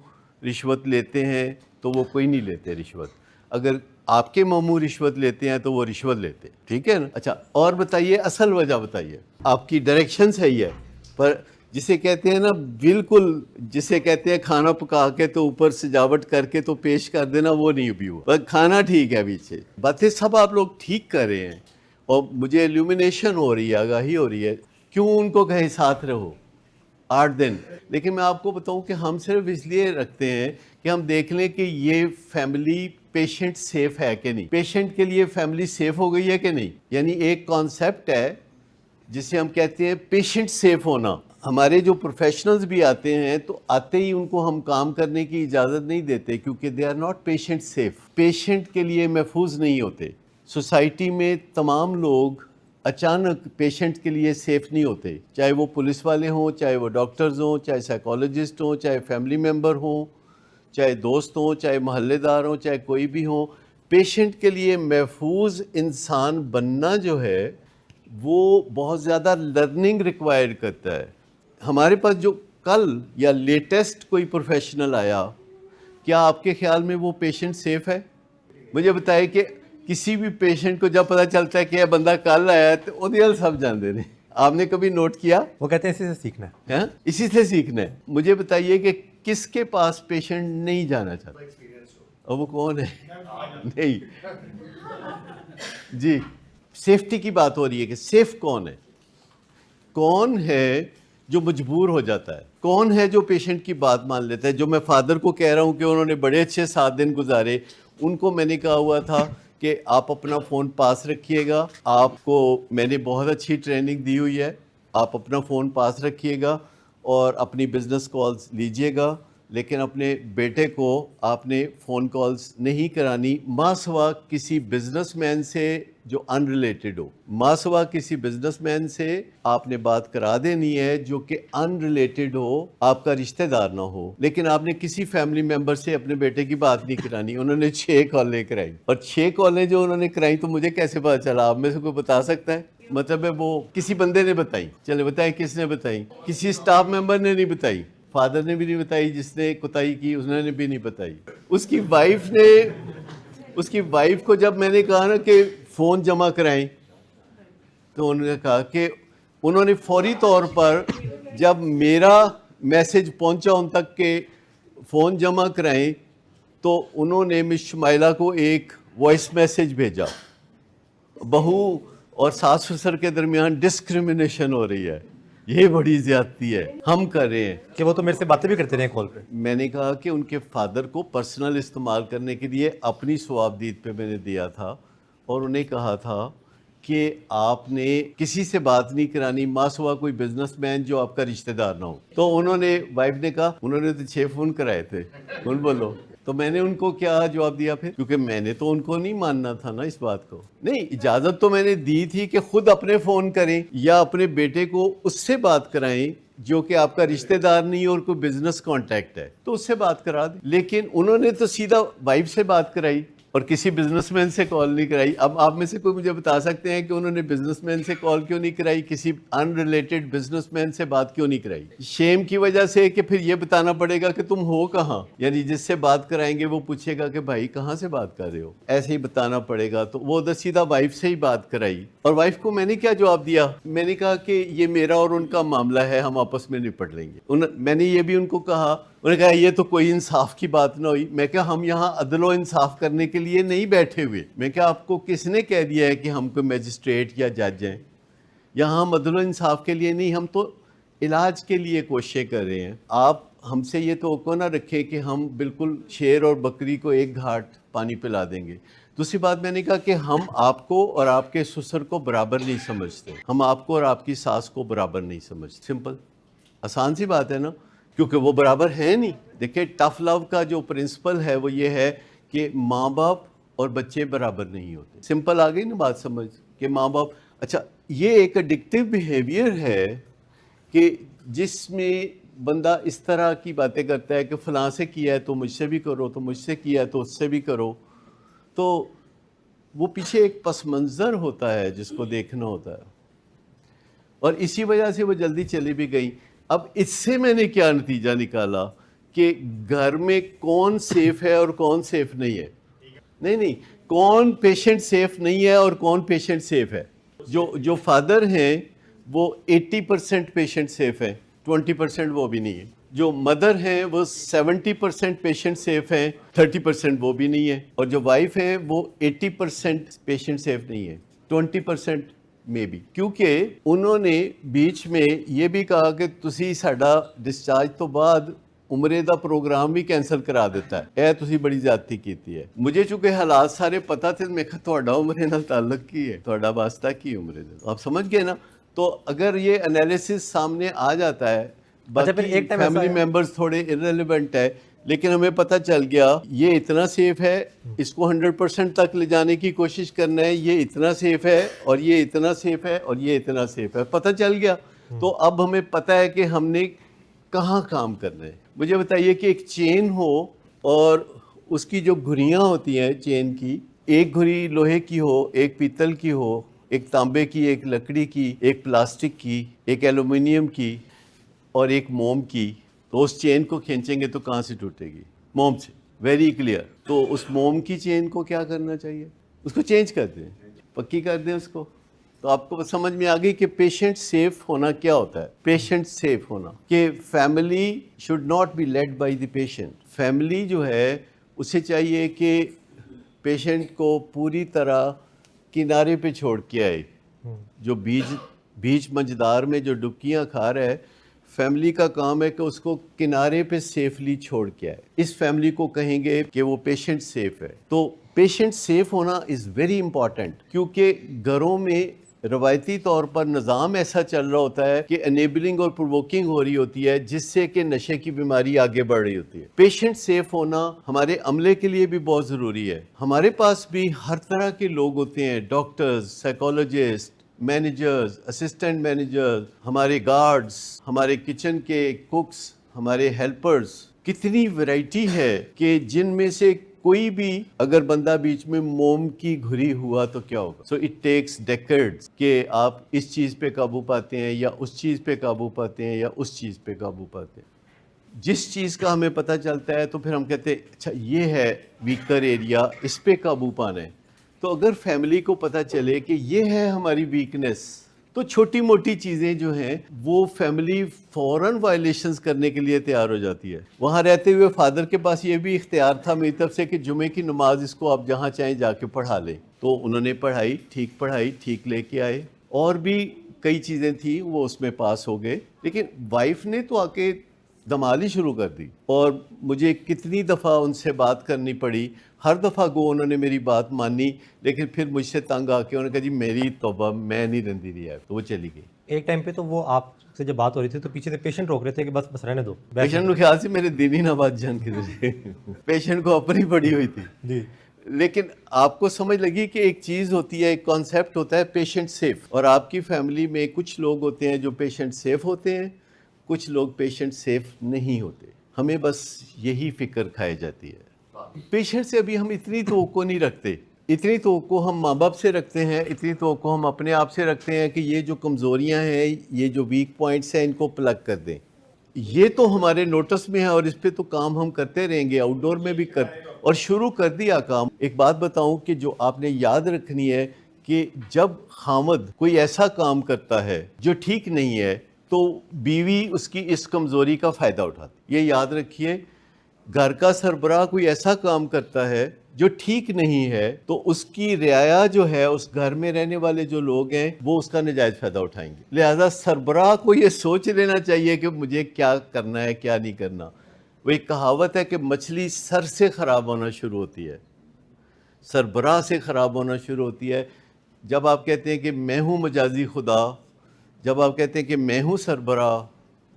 رشوت لیتے ہیں تو وہ کوئی نہیں لیتے رشوت, اگر آپ کے ماموں رشوت لیتے ہیں تو وہ رشوت لیتے, ٹھیک ہے نا. اچھا, اور بتائیے اصل وجہ بتائیے. آپ کی ڈائریکشن صحیح ہے, پر جسے کہتے ہیں نا, بالکل جسے کہتے ہیں کھانا پکا کے تو اوپر سجاوٹ کر کے تو پیش کر دینا, وہ نہیں بھی ہوا. بس کھانا ٹھیک ہے, پیچھے باتیں سب آپ لوگ ٹھیک کر رہے ہیں, اور مجھے ایلومینیشن ہو رہی ہے, آگاہی ہو رہی ہے. کیوں ان کو کہیں ساتھ رہو 8 دن؟ لیکن میں آپ کو بتاؤں کہ ہم صرف اس لیے رکھتے ہیں کہ ہم دیکھ لیں کہ یہ فیملی پیشنٹ سیف ہے کہ نہیں, پیشنٹ کے لیے فیملی سیف ہو گئی ہے کہ نہیں. یعنی ایک کانسیپٹ ہے جسے ہم کہتے ہیں پیشنٹ سیف ہونا. ہمارے جو پروفیشنلز بھی آتے ہیں تو آتے ہی ان کو ہم کام کرنے کی اجازت نہیں دیتے, کیونکہ they are not patient safe, patient کے لیے محفوظ نہیں ہوتے. سوسائٹی میں تمام لوگ اچانک پیشنٹ کے لیے سیف نہیں ہوتے, چاہے وہ پولیس والے ہوں, چاہے وہ ڈاکٹرز ہوں, چاہے سائیکالوجسٹ ہوں, چاہے فیملی ممبر ہوں, چاہے دوست ہوں, چاہے محلے دار ہوں, چاہے کوئی بھی ہوں. پیشنٹ کے لیے محفوظ انسان بننا جو ہے وہ بہت زیادہ لرننگ ریکوائرڈ کرتا ہے. ہمارے پاس جو کل یا لیٹسٹ کوئی پروفیشنل آیا, کیا آپ کے خیال میں وہ پیشنٹ سیف ہے؟ مجھے بتائے کہ کسی بھی پیشنٹ کو جب پتہ چلتا ہے کہ یہ بندہ کل آیا ہے تو وہ دیال سب جانتے ہیں. آپ نے کبھی نوٹ کیا؟ وہ کہتے ہیں اسی سے سیکھنا ہے, اسی سے سیکھنا ہے. مجھے بتائیے کہ کس کے پاس پیشنٹ نہیں جانا چاہتا, اور وہ کون ہے؟ نہیں جی, سیفٹی کی بات ہو رہی ہے کہ سیف کون ہے, کون ہے جو مجبور ہو جاتا ہے, کون ہے جو پیشنٹ کی بات مان لیتا ہے. جو میں فادر کو کہہ رہا ہوں کہ انہوں نے بڑے اچھے 7 دن گزارے, ان کو میں نے کہا ہوا تھا کہ آپ اپنا فون پاس رکھیے گا, آپ کو میں نے بہت اچھی ٹریننگ دی ہوئی ہے, آپ اپنا فون پاس رکھیے گا اور اپنی بزنس کالز لیجئے گا, لیکن اپنے بیٹے کو آپ نے فون کالز نہیں کرانی ماں سوا کسی بزنس مین سے جو ان ریلیٹڈ ہو. ماں سوا کسی بزنس مین سے آپ نے بات کرا دینی ہے جو کہ ان ریلیٹڈ ہو, آپ کا رشتہ دار نہ ہو. لیکن آپ نے کسی فیملی ممبر سے اپنے بیٹے کی بات نہیں کرانی. انہوں نے 6 کالیں کرائی, اور 6 کالیں جو انہوں نے کرائی تو مجھے کیسے پتا چلا؟ آپ میں سے کوئی بتا سکتا ہے؟ مطلب ہے وہ کسی بندے نے بتائی. چلے بتائیں کس نے بتائی؟ کسی سٹاف ممبر نے نہیں بتائی, فادر نے بھی نہیں بتائی, جس نے کوتاہی کی اس نے بھی نہیں بتائی. اس کی وائف کو جب میں نے کہا نا کہ فون جمع کرائیں, تو انہوں نے کہا کہ انہوں نے فوری طور پر جب میرا میسج پہنچا ان تک کہ فون جمع کرائیں, تو انہوں نے مس شمائلہ کو ایک وائس میسج بھیجا. بہو اور ساس سسر کے درمیان ڈسکریمنیشن ہو رہی ہے, یہ بڑی زیادتی ہے, ہم کر رہے ہیں. کہ وہ تو میرے سے باتیں بھی کرتے رہے کال پہ. میں نے کہا کہ ان کے فادر کو پرسنل استعمال کرنے کے لیے اپنی ثوابدید پہ میں نے دیا تھا, اور انہیں کہا تھا کہ آپ نے کسی سے بات نہیں کرانی ماں سوا کوئی بزنس مین جو آپ کا رشتہ دار نہ ہو. تو انہوں نے, وائف نے کہا انہوں نے تو 6 فون کرائے تھے. کون بولو؟ تو میں نے ان کو کیا جواب دیا پھر؟ کیونکہ میں نے تو ان کو نہیں ماننا تھا نا اس بات کو. نہیں, اجازت تو میں نے دی تھی کہ خود اپنے فون کریں یا اپنے بیٹے کو اس سے بات کرائیں جو کہ آپ کا رشتہ دار نہیں اور کوئی بزنس کانٹیکٹ ہے, تو اس سے بات کرا دیں. لیکن انہوں نے تو سیدھا وائف سے بات کرائی اور کسی بزنس مین سے کال نہیں کرائی. اب آپ میں سے کوئی مجھے بتا سکتے ہیں کہ انہوں نے بزنس مین سے کال کیوں نہیں کرائی, کسی ان ریلیٹڈ بزنس مین سے بات کیوں نہیں کرائی؟ شیم کی وجہ سے کہ پھر یہ بتانا پڑے گا کہ تم ہو کہاں, یعنی جس سے بات کرائیں گے وہ پوچھے گا کہ بھائی کہاں سے بات کر رہے ہو, ایسے ہی بتانا پڑے گا. تو وہ سیدھا وائف سے ہی بات کرائی. اور وائف کو میں نے کیا جواب دیا؟ میں نے کہا کہ یہ میرا اور ان کا معاملہ ہے, ہم آپس میں نپٹ لیں گے. میں نے یہ بھی ان کو کہا, انہوں نے کہا یہ تو کوئی انصاف کی بات نہ ہوئی. میں کہا ہم یہاں عدل و انصاف کرنے کے لیے نہیں بیٹھے ہوئے. میں کہا آپ کو کس نے کہہ دیا ہے کہ ہم کوئی میجسٹریٹ یا جج ہیں؟ یہاں ہم عدل و انصاف کے لیے نہیں, ہم تو علاج کے لیے کوششیں کر رہے ہیں. آپ ہم سے یہ توقع نہ رکھیں کہ ہم بالکل شیر اور بکری کو ایک گھاٹ پانی پلا دیں گے. دوسری بات میں نے کہا کہ ہم آپ کو اور آپ کے سسر کو برابر نہیں سمجھتے, ہم آپ کو اور آپ کی ساس کو برابر نہیں سمجھتے. سمپل, آسان سی بات ہے نا, کیونکہ وہ برابر ہے نہیں. دیکھیں ٹف لو کا جو پرنسپل ہے وہ یہ ہے کہ ماں باپ اور بچے برابر نہیں ہوتے. سمپل آ گئی نا بات سمجھ کہ ماں باپ. اچھا, یہ ایک ایڈکٹیو بیہیویئر ہے کہ جس میں بندہ اس طرح کی باتیں کرتا ہے کہ فلاں سے کیا ہے تو مجھ سے بھی کرو, تو مجھ سے کیا ہے تو اس سے بھی کرو. تو وہ پیچھے ایک پس منظر ہوتا ہے جس کو دیکھنا ہوتا ہے, اور اسی وجہ سے وہ جلدی چلی بھی گئی. اب اس سے میں نے کیا نتیجہ نکالا کہ گھر میں کون سیف ہے اور کون سیف نہیں ہے. نہیں, کون پیشنٹ سیف نہیں ہے اور کون پیشنٹ سیف ہے. جو فادر ہیں وہ 80% پیشنٹ سیف ہیں, 20% وہ بھی نہیں ہے. جو مدر ہیں وہ 70% پیشنٹ سیف ہیں, 30% وہ بھی نہیں ہے. اور جو وائف ہیں وہ 80% پیشنٹ سیف نہیں ہے, 20% میں بھی. کیونکہ انہوں نے بیچ میں یہ بھی کہا کہ تسی ساڈا ڈسچارج تو بعد عمرے دا پروگرام بھی کینسل کرا دیتا ہے. اے تسی بڑی زیادتی کیتی ہے. مجھے چونکہ حالات سارے پتہ تھے, میں کہا تہاڈا عمرے نال تعلق کی ہے, تہاڈا واسطہ کی عمرے دے. آپ سمجھ گئے نا. تو اگر یہ انالیسس سامنے آ جاتا ہے, باقی فیملی ممبرز تھوڑے irrelevant ہے, لیکن ہمیں پتہ چل گیا یہ اتنا سیف ہے, اس کو 100% تک لے جانے کی کوشش کرنا ہے, یہ اتنا سیف ہے اور یہ اتنا سیف ہے اور یہ اتنا سیف ہے, پتہ چل گیا. تو اب ہمیں پتہ ہے کہ ہم نے کہاں کام کرنا ہے. مجھے بتائیے کہ ایک چین ہو اور اس کی جو گھڑیاں ہوتی ہیں چین کی, ایک گھڑی لوہے کی ہو, ایک پیتل کی ہو, ایک تانبے کی, ایک لکڑی کی, ایک پلاسٹک کی, ایک ایلومینیم کی اور ایک موم کی. تو اس چین کو کھینچیں گے تو کہاں سے ٹوٹے گی؟ موم سے. Very clear. تو اس موم کی چین کو کیا کرنا چاہیے؟ اس کو چینج کر دیں, پکی کر دیں اس کو. تو آپ کو سمجھ میں آ گئی کہ پیشنٹ سیف ہونا کیا ہوتا ہے. پیشنٹ سیف ہونا کہ family should not be led by the patient. Family جو ہے اسے چاہیے کہ پیشنٹ کو پوری طرح کنارے پہ چھوڑ کے آئے. جو بیچ مجدار میں جو ڈبکیاں کھا رہا ہے, فیملی کا کام ہے کہ اس کو کنارے پہ سیفلی چھوڑ کے آئے. اس فیملی کو کہیں گے کہ وہ پیشنٹ سیف ہے. تو پیشنٹ سیف ہونا از ویری امپورٹنٹ, کیونکہ گھروں میں روایتی طور پر نظام ایسا چل رہا ہوتا ہے کہ انیبلنگ اور پرووکنگ ہو رہی ہوتی ہے جس سے کہ نشے کی بیماری آگے بڑھ رہی ہوتی ہے. پیشنٹ سیف ہونا ہمارے عملے کے لیے بھی بہت ضروری ہے. ہمارے پاس بھی ہر طرح کے لوگ ہوتے ہیں, doctors, psychologist, managers, assistant managers, ہمارے گارڈز, ہمارے کچن کے کوکس, ہمارے ہیلپرز. کتنی ورائٹی ہے کہ جن میں سے کوئی بھی اگر بندہ بیچ میں موم کی گھری ہوا تو کیا ہوگا. سو اٹ ٹیکس ڈیکیڈز کہ آپ اس چیز پہ قابو پاتے ہیں یا اس چیز پہ قابو پاتے ہیں یا اس چیز پہ قابو پاتے ہیں. جس چیز کا ہمیں پتہ چلتا ہے تو پھر ہم کہتے ہیں اچھا یہ ہے ویکر ایریا, اس پہ قابو پانا ہے. تو اگر فیملی کو پتہ چلے کہ یہ ہے ہماری ویکنس, تو چھوٹی موٹی چیزیں جو ہیں وہ فیملی فوراً وائلیشنز کرنے کے لیے تیار ہو جاتی ہے. وہاں رہتے ہوئے فادر کے پاس یہ بھی اختیار تھا میری طرف سے کہ جمعے کی نماز اس کو آپ جہاں چاہیں جا کے پڑھا لیں. تو انہوں نے پڑھائی ٹھیک لے کے آئے, اور بھی کئی چیزیں تھیں وہ اس میں پاس ہو گئے. لیکن وائف نے تو آ کے دمالی شروع کر دی, اور مجھے کتنی دفعہ ان سے بات کرنی پڑی. ہر دفعہ گو انہوں نے میری بات مانی, لیکن پھر مجھ سے تنگ آ کے انہوں نے کہا جی میری توبہ, میں نہیں رہندی رہی ہے, تو وہ چلی گئی. ایک ٹائم پہ تو وہ آپ سے جب بات ہو رہی تھی تو پیچھے سے پیشنٹ روک رہے تھے کہ بس رہنے دو. پیشنٹ کو خیال سے میرے دین ہی نہ بات جان کے دے, پیشنٹ کو اپنی پڑی ہوئی تھی. جی. لیکن آپ کو سمجھ لگی کہ ایک چیز ہوتی ہے, ایک کانسیپٹ ہوتا ہے پیشنٹ سیف, اور آپ کی فیملی میں کچھ لوگ ہوتے ہیں جو پیشنٹ سیف ہوتے ہیں, کچھ لوگ پیشنٹ سیف نہیں ہوتے. ہمیں بس یہی فکر کھائی جاتی ہے. پیشنٹ سے ابھی ہم اتنی توقع نہیں رکھتے, اتنی توقع ہم ماں باپ سے رکھتے ہیں, اتنی توقع ہم اپنے آپ سے رکھتے ہیں کہ یہ جو کمزوریاں ہیں, یہ جو ویک پوائنٹس ہیں, ان کو پلگ کر دیں. یہ تو ہمارے نوٹس میں ہے اور اس پہ تو کام ہم کرتے رہیں گے, آؤٹ ڈور میں بھی اور شروع کر دیا کام. ایک بات بتاؤں کہ جو آپ نے یاد رکھنی ہے کہ جب خامد کوئی ایسا کام کرتا ہے جو ٹھیک نہیں ہے تو بیوی اس کی اس کمزوری کا فائدہ اٹھاتی. یہ یاد رکھیے, گھر کا سربراہ کوئی ایسا کام کرتا ہے جو ٹھیک نہیں ہے تو اس کی رعایا جو ہے, اس گھر میں رہنے والے جو لوگ ہیں, وہ اس کا نجائز فائدہ اٹھائیں گے. لہذا سربراہ کو یہ سوچ لینا چاہیے کہ مجھے کیا کرنا ہے کیا نہیں کرنا. وہ ایک کہاوت ہے کہ مچھلی سر سے خراب ہونا شروع ہوتی ہے, سربراہ سے خراب ہونا شروع ہوتی ہے. جب آپ کہتے ہیں کہ میں ہوں مجازی خدا, جب آپ کہتے ہیں کہ میں ہوں سربراہ,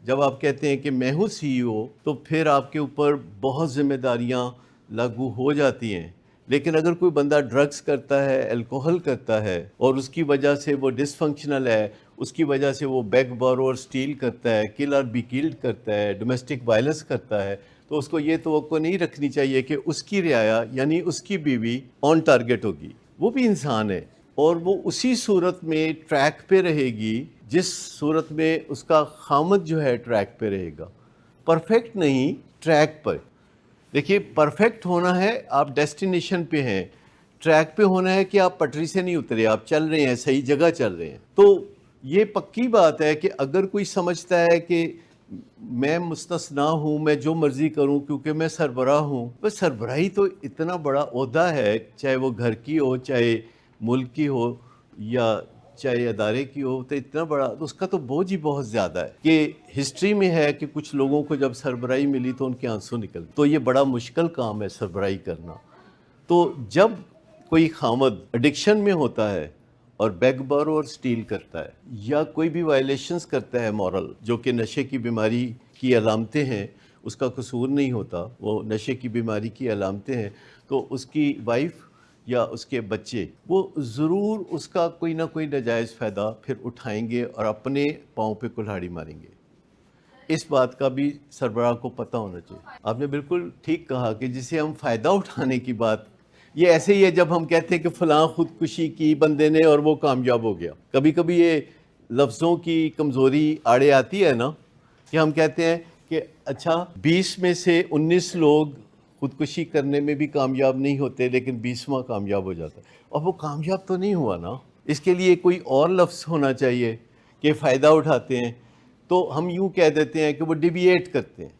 جب آپ کہتے ہیں کہ میں ہوں سی ای او, تو پھر آپ کے اوپر بہت ذمہ داریاں لاگو ہو جاتی ہیں. لیکن اگر کوئی بندہ ڈرگز کرتا ہے, الکوہل کرتا ہے, اور اس کی وجہ سے وہ ڈس فنکشنل ہے, اس کی وجہ سے وہ بیگ بورو اور اسٹیل کرتا ہے, کل اور بی کلڈ کرتا ہے, ڈومیسٹک وائلنس کرتا ہے, تو اس کو یہ توقع نہیں رکھنی چاہیے کہ اس کی رعایا یعنی اس کی بیوی آن ٹارگٹ ہوگی. وہ بھی انسان ہے, اور وہ اسی صورت میں ٹریک پہ رہے گی جس صورت میں اس کا خامد جو ہے ٹریک پہ رہے گا. پرفیکٹ نہیں, ٹریک پر. دیکھیے پرفیکٹ ہونا ہے آپ ڈیسٹینیشن پہ ہیں, ٹریک پہ ہونا ہے کہ آپ پٹری سے نہیں اترے, آپ چل رہے ہیں, صحیح جگہ چل رہے ہیں. تو یہ پکی بات ہے کہ اگر کوئی سمجھتا ہے کہ میں مستثنا ہوں, میں جو مرضی کروں کیونکہ میں سربراہ ہوں, بس سربراہی تو اتنا بڑا عہدہ ہے, چاہے وہ گھر کی ہو, چاہے ملک کی ہو, یا چاہے ادارے کی ہو, تو اتنا بڑا, تو اس کا تو بوجھ ہی بہت زیادہ ہے. کہ ہسٹری میں ہے کہ کچھ لوگوں کو جب سربراہی ملی تو ان کے آنسو نکل, تو یہ بڑا مشکل کام ہے سربراہی کرنا. تو جب کوئی خامد ایڈکشن میں ہوتا ہے اور بیگ بورو اور اسٹیل کرتا ہے, یا کوئی بھی وائلیشنز کرتا ہے مورل, جو کہ نشے کی بیماری کی علامتیں ہیں, اس کا قصور نہیں ہوتا, وہ نشے کی بیماری کی علامتیں ہیں, تو اس کی وائف یا اس کے بچے وہ ضرور اس کا کوئی نہ کوئی ناجائز فائدہ پھر اٹھائیں گے اور اپنے پاؤں پہ کلہاڑی ماریں گے. اس بات کا بھی سربراہ کو پتہ ہونا چاہیے. آپ نے بالکل ٹھیک کہا کہ جسے ہم فائدہ اٹھانے کی بات, یہ ایسے ہی ہے جب ہم کہتے ہیں کہ فلاں خودکشی کی بندے نے اور وہ کامیاب ہو گیا. کبھی کبھی یہ لفظوں کی کمزوری آڑے آتی ہے نا, کہ ہم کہتے ہیں کہ اچھا 20 میں سے 19 لوگ خودکشی کرنے میں بھی کامیاب نہیں ہوتے, لیکن 20واں کامیاب ہو جاتا ہے. اور وہ کامیاب تو نہیں ہوا نا, اس کے لیے کوئی اور لفظ ہونا چاہیے کہ فائدہ اٹھاتے ہیں. تو ہم یوں کہہ دیتے ہیں کہ وہ ڈیوییٹ کرتے ہیں,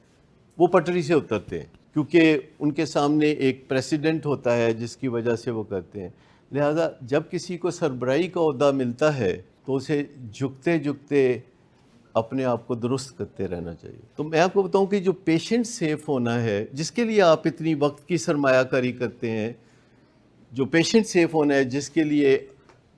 وہ پٹری سے اترتے ہیں, کیونکہ ان کے سامنے ایک پریسیڈنٹ ہوتا ہے جس کی وجہ سے وہ کرتے ہیں. لہذا جب کسی کو سربراہی کا عہدہ ملتا ہے تو اسے جھکتے جھکتے اپنے آپ کو درست کرتے رہنا چاہیے. تو میں آپ کو بتاؤں کہ جو پیشنٹ سیف ہونا ہے, جس کے لیے آپ اتنی وقت کی سرمایہ کاری کرتے ہیں, جو پیشنٹ سیف ہونا ہے, جس کے لیے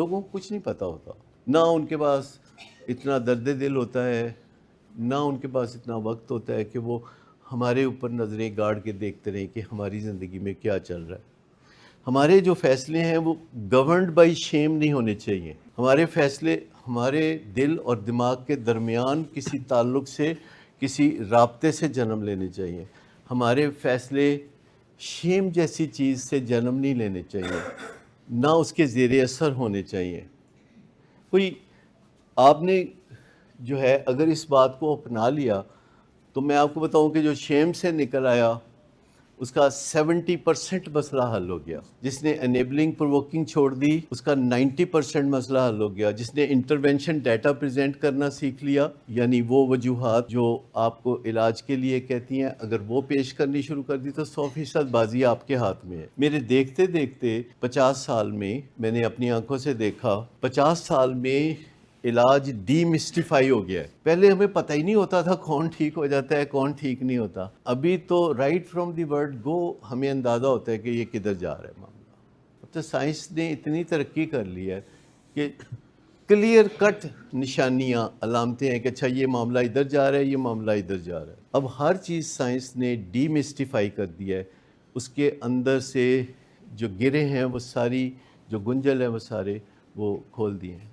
لوگوں کو کچھ نہیں پتہ ہوتا، نہ ان کے پاس اتنا درد دل ہوتا ہے، نہ ان کے پاس اتنا وقت ہوتا ہے کہ وہ ہمارے اوپر نظریں گاڑ کے دیکھتے رہیں کہ ہماری زندگی میں کیا چل رہا ہے۔ ہمارے جو فیصلے ہیں وہ گورنڈ بائی شیم نہیں ہونے چاہیے۔ ہمارے فیصلے ہمارے دل اور دماغ کے درمیان کسی تعلق سے، کسی رابطے سے جنم لینے چاہیے۔ ہمارے فیصلے شیم جیسی چیز سے جنم نہیں لینے چاہیے، نہ اس کے زیر اثر ہونے چاہیے۔ کوئی آپ نے جو ہے اگر اس بات کو اپنا لیا تو میں آپ کو بتاؤں کہ جو شیم سے نکل آیا اس کا 70% مسئلہ حل ہو گیا۔ جس نے انیبلنگ پرووکنگ چھوڑ دی اس کا 90% مسئلہ حل ہو گیا۔ جس نے انٹرونشن ڈیٹا پریزنٹ کرنا سیکھ لیا، یعنی وہ وجوہات جو آپ کو علاج کے لیے کہتی ہیں، اگر وہ پیش کرنی شروع کر دی تو 100% بازی آپ کے ہاتھ میں ہے۔ میرے دیکھتے دیکھتے 50 سال میں میں نے اپنی آنکھوں سے دیکھا، 50 سال میں علاج ڈی مسٹیفائی ہو گیا ہے۔ پہلے ہمیں پتہ ہی نہیں ہوتا تھا کون ٹھیک ہو جاتا ہے کون ٹھیک نہیں ہوتا۔ ابھی تو رائٹ فرام دی ورڈ گو ہمیں اندازہ ہوتا ہے کہ یہ کدھر جا رہا ہے معاملہ۔ اب تو سائنس نے اتنی ترقی کر لی ہے کہ کلیئر کٹ نشانیاں، علامتیں ہیں کہ اچھا یہ معاملہ ادھر جا رہا ہے، یہ معاملہ ادھر جا رہا ہے۔ اب ہر چیز سائنس نے ڈی مسٹیفائی کر دیا ہے، اس کے اندر سے جو گرے ہیں وہ ساری، جو گنجل ہیں وہ سارے وہ کھول دیے ہیں۔